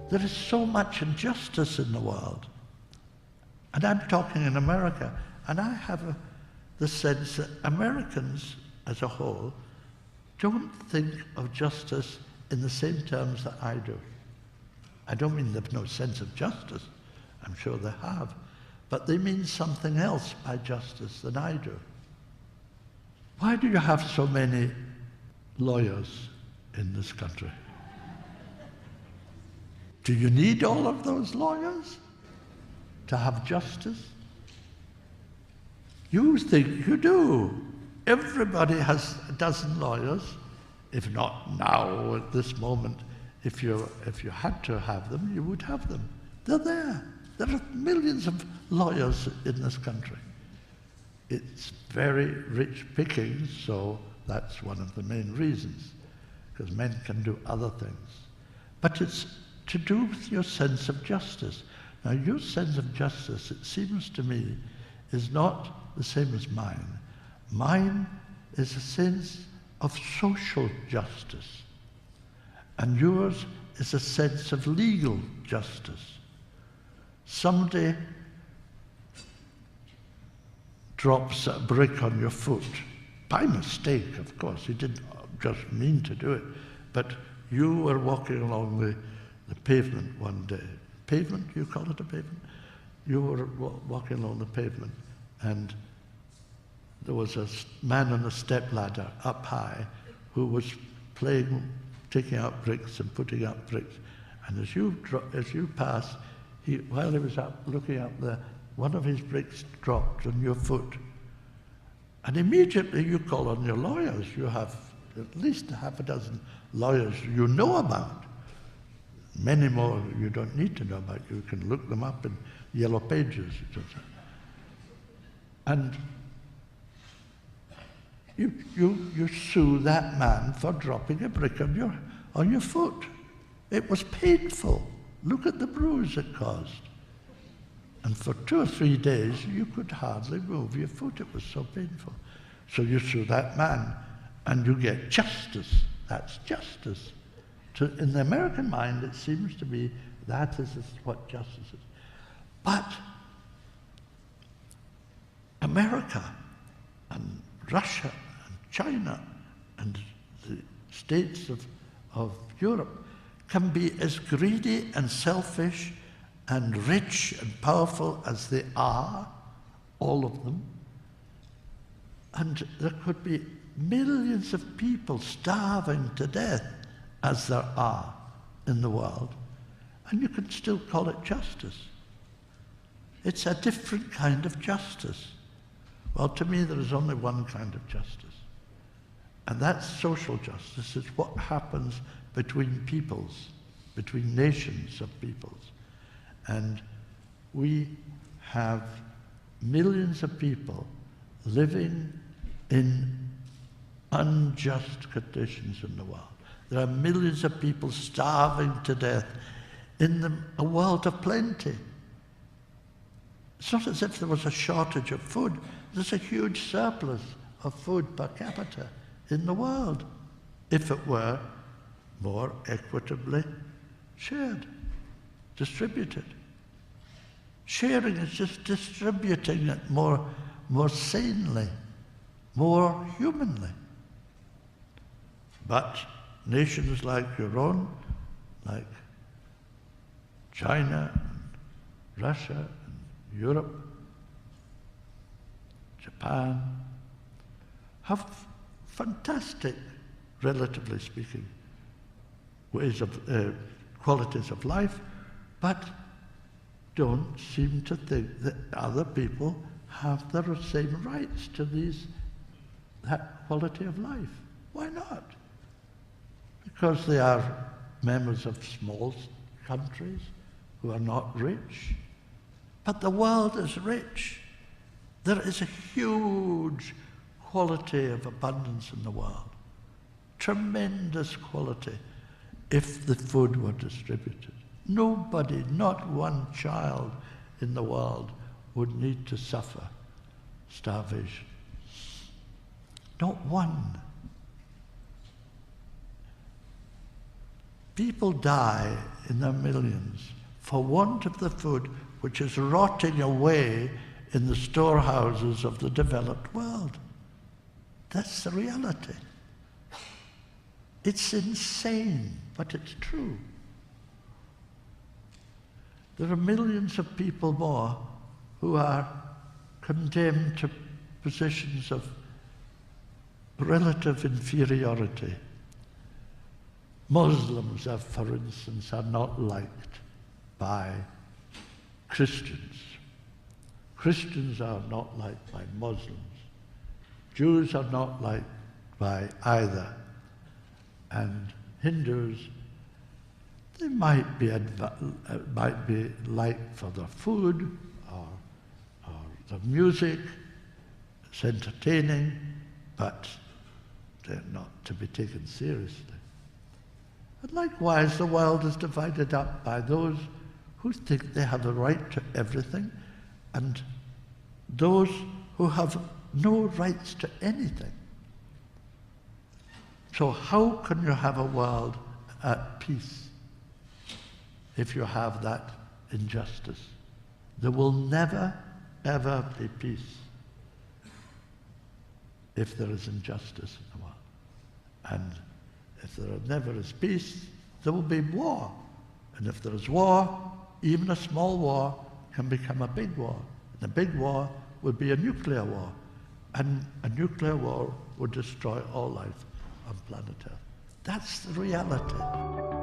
There is so much injustice in the world. And I'm talking in America, and I have the sense that Americans as a whole don't think of justice in the same terms that I do. I don't mean they've no sense of justice. I'm sure they have. But they mean something else by justice than I do. Why do you have so many lawyers in this country? Do you need all of those lawyers to have justice? You think you do. Everybody has a dozen lawyers, if not now at this moment. If you had to have them, you would have them. They're there. There are millions of lawyers in this country. It's very rich pickings, so that's one of the main reasons, because men can do other things. But it's to do with your sense of justice. Now, your sense of justice, it seems to me, is not the same as mine. Mine is a sense of social justice, and yours is a sense of legal justice. Somebody drops a brick on your foot, by mistake, of course. He didn't just mean to do it, but you were walking along the pavement one day. Pavement, you call it a pavement? You were walking along the pavement, and there was a man on a stepladder up high who was taking out bricks and putting up bricks. And as you passed, while he was up looking up there, one of his bricks dropped on your foot. And immediately you call on your lawyers. You have at least half a dozen lawyers you know about. Many more you don't need to know about. You can look them up in yellow pages. And you sue that man for dropping a brick on your foot. It was painful. Look at the bruise it caused. And for 2 or 3 days, you could hardly move your foot. It was so painful. So you sue that man, and you get justice. That's justice. In the American mind, it seems to be that is what justice is. But America and Russia and China and the states of Europe can be as greedy and selfish and rich and powerful as they are, all of them. And there could be millions of people starving to death, as there are in the world, and you can still call it justice. It's a different kind of justice. Well, to me, there is only one kind of justice, and that's social justice. It's what happens between peoples, between nations of peoples. And we have millions of people living in unjust conditions in the world. There are millions of people starving to death in a world of plenty. It's not as if there was a shortage of food. There's a huge surplus of food per capita in the world, if it were more equitably shared, distributed. Sharing is just distributing it more sanely, more humanly. But nations like your own, like China, and Russia, and Europe, Japan, have fantastic, relatively speaking, ways of qualities of life, but don't seem to think that other people have the same rights to that quality of life. Why not? Because they are members of small countries who are not rich. But the world is rich. There is a huge quality of abundance in the world. Tremendous quality if the food were distributed. Nobody, not one child in the world would need to suffer starvation. Not one. People die in their millions for want of the food which is rotting away in the storehouses of the developed world. That's the reality. It's insane, but it's true. There are millions of people more who are condemned to positions of relative inferiority. Muslims, for instance, are not liked by Christians. Christians are not liked by Muslims. Jews are not liked by either. And Hindus, they might be liked for their food or their music. It's entertaining, but they're not to be taken seriously. And likewise, the world is divided up by those who think they have the right to everything and those who have no rights to anything. So how can you have a world at peace if you have that injustice? There will never, ever be peace if there is injustice in the world. And if there never is peace, there will be war. And if there is war, even a small war can become a big war. And a big war would be a nuclear war. And a nuclear war would destroy all life on planet Earth. That's the reality.